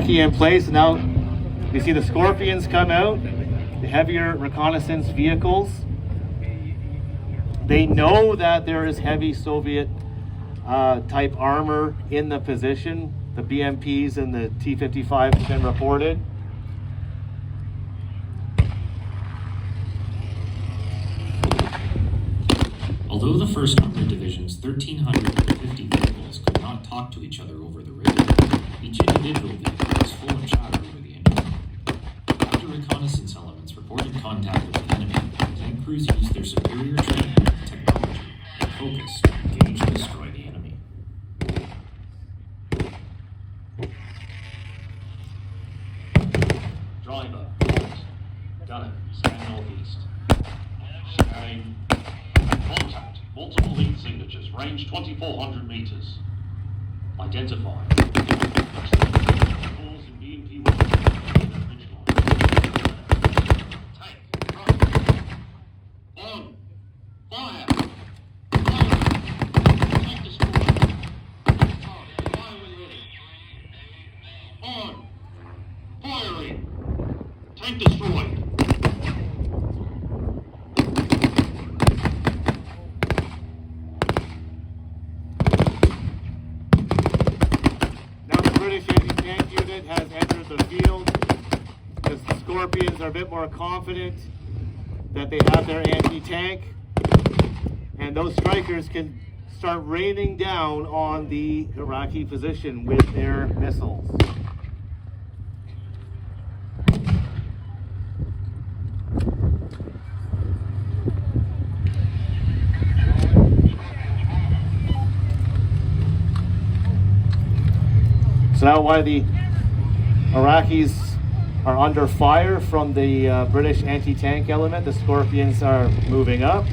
Iraqi in place. Now we see the Scorpions come out, the heavier reconnaissance vehicles. They know that there is heavy Soviet type armor in the position. The BMPs and the T-55 have been reported. Although the 1st Armored Division's 1,350 vehicles could not talk to each other over the radio, each individual vehicle was full of chatter over the internet. After reconnaissance elements reported contact with the enemy, tank crews used their superior training, technology, and focus to engage and destroy the enemy. Driver, halt. Gunner, stand northeast. Scanning. Contact. Multiple lead signatures. Range 2,400 meters. Identify. Calls in BMP 1. Tank. Right. On. Fire. Fire. Tank destroyed. Fire when ready. On. Firing. Tank destroyed. Has entered the field. The Scorpions are a bit more confident that they have their anti-tank, and those strikers can start raining down on the Iraqi position with their missiles. So now while the Iraqis are under fire from the British anti-tank element, the Scorpions are moving up.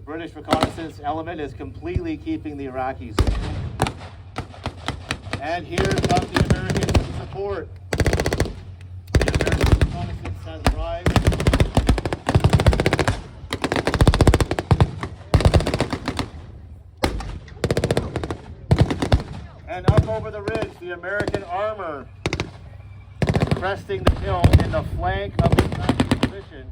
British reconnaissance element is completely keeping the Iraqis. And here comes the American support. The American reconnaissance has arrived. And up over the ridge, the American armor is cresting the hill in the flank of the Iraqi position.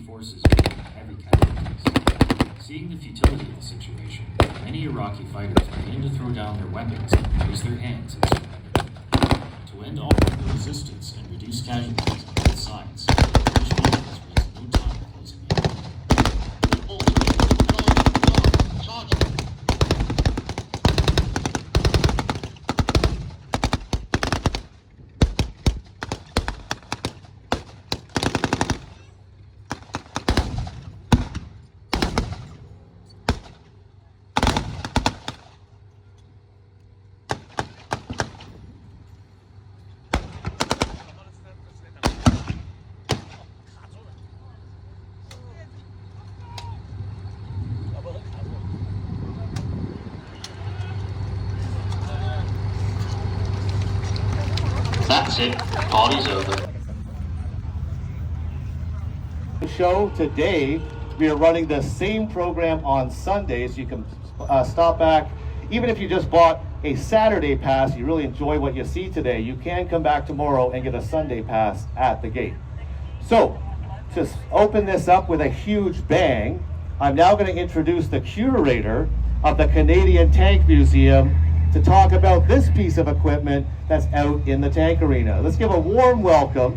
Forces with heavy casualties. Seeing the futility of the situation, many Iraqi fighters began to throw down their weapons and raise their hands in surrender. To end all further resistance and reduce casualties on both sides, the British military wasted no time closing in. Charge! That's it. Party's over. Show today, we are running the same program on Sundays. You can stop back. Even if you just bought a Saturday pass, you really enjoy what you see today, you can come back tomorrow and get a Sunday pass at the gate. So, to open this up with a huge bang, I'm now going to introduce the curator of the Canadian Tank Museum to talk about this piece of equipment that's out in the tank arena. Let's give a warm welcome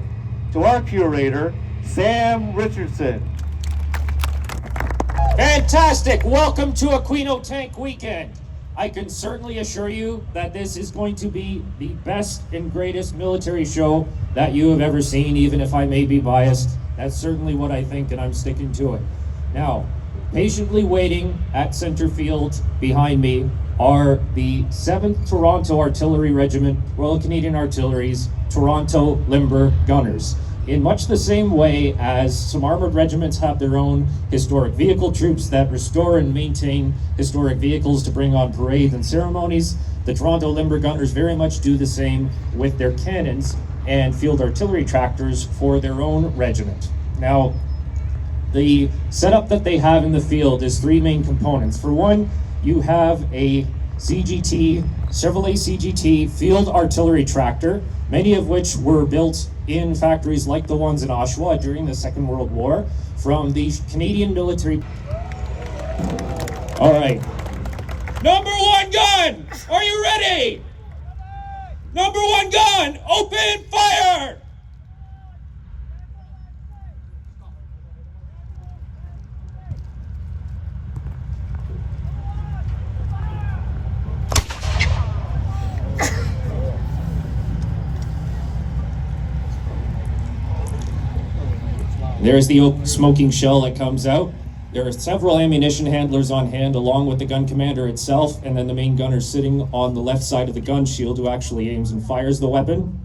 to our curator, Sam Richardson. Fantastic! Welcome to Aquino Tank Weekend. I can certainly assure you that this is going to be the best and greatest military show that you have ever seen, even if I may be biased. That's certainly what I think, and I'm sticking to it. Now, patiently waiting at center field behind me are the 7th Toronto Artillery Regiment, Royal Canadian Artillery's Toronto Limber Gunners. In much the same way as some armored regiments have their own historic vehicle troops that restore and maintain historic vehicles to bring on parades and ceremonies, the Toronto Limber Gunners very much do the same with their cannons and field artillery tractors for their own regiment. Now, the setup that they have in the field is 3 main components. For one, you have a CGT, Chevrolet CGT field artillery tractor, many of which were built in factories like the ones in Oshawa during the Second World War from the Canadian military. All right. Number 1 gun, are you ready? Number 1 gun, open fire! There's the smoking shell that comes out. There are several ammunition handlers on hand along with the gun commander itself, and then the main gunner sitting on the left side of the gun shield who actually aims and fires the weapon.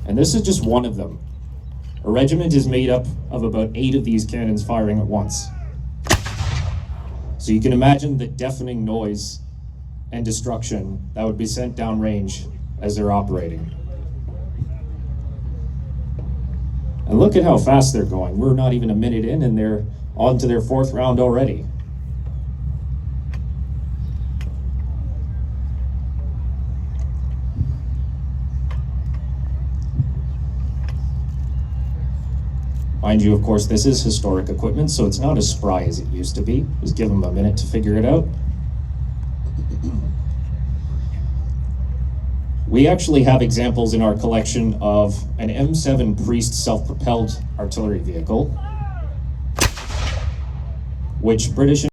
And this is just one of them. A regiment is made up of about 8 of these cannons firing at once. So you can imagine the deafening noise and destruction that would be sent downrange as they're operating. And look at how fast they're going. We're not even a minute in and they're on to their 4th round already. Mind you, of course, this is historic equipment, so it's not as spry as it used to be. Just give them a minute to figure it out. We actually have examples in our collection of an M7 Priest self-propelled artillery vehicle, which British